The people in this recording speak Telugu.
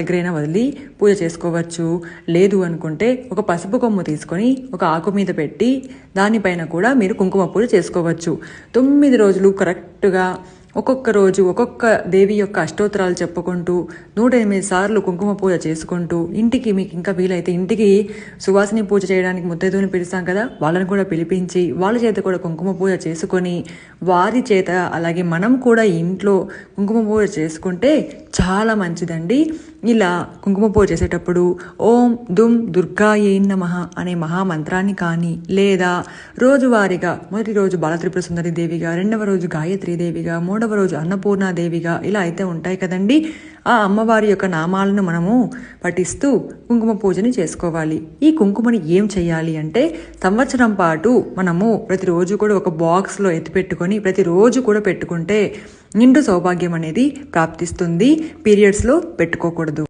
దగ్గరైనా వదిలి పూజ చేసుకోవచ్చు. లేదు అనుకుంటే ఒక పసుపు కొమ్ము తీసుకొని ఒక ఆకు మీద పెట్టి దానిపైన కూడా మీరు కుంకుమ పూజ చేసుకోవచ్చు. 9 రోజులు కరెక్ట్గా ఒక్కొక్క రోజు ఒక్కొక్క దేవి యొక్క అష్టోత్తరాలు చెప్పుకుంటూ 108 సార్లు కుంకుమ పూజ చేసుకుంటూ ఇంటికి మీకు ఇంకా వీలైతే ఇంటికి సువాసిని పూజ చేయడానికి ముత్తైదువుని పిలుస్తాం కదా, వాళ్ళని కూడా పిలిపించి వాళ్ళ చేత కూడా కుంకుమ పూజ చేసుకొని వారి చేత అలాగే మనం కూడా ఇంట్లో కుంకుమ పూజ చేసుకుంటే చాలా మంచిదండి. ఇలా కుంకుమ పూజ చేసేటప్పుడు ఓం దుమ్ దుర్గాయే నమః అనే మహామంత్రాన్ని కానీ లేదా రోజువారీగా మొదటి రోజు బాలత్రిపుర సుందరి దేవిగా, రెండవ రోజు గాయత్రీ దేవిగా, మూడవ రోజు అన్నపూర్ణాదేవిగా ఇలా అయితే ఉంటాయి కదండి. ఆ అమ్మవారి యొక్క నామాలను మనము పఠిస్తూ కుంకుమ పూజని చేసుకోవాలి. ఈ కుంకుమని ఏం చేయాలి అంటే సంవత్సరం పాటు మనము ప్రతిరోజు కూడా ఒక బాక్స్లో ఎత్తిపెట్టుకొని ప్రతిరోజు కూడా పెట్టుకుంటే నిండు సౌభాగ్యం అనేది ప్రాప్తిస్తుంది. పీరియడ్స్లో పెట్టుకోకూడదు.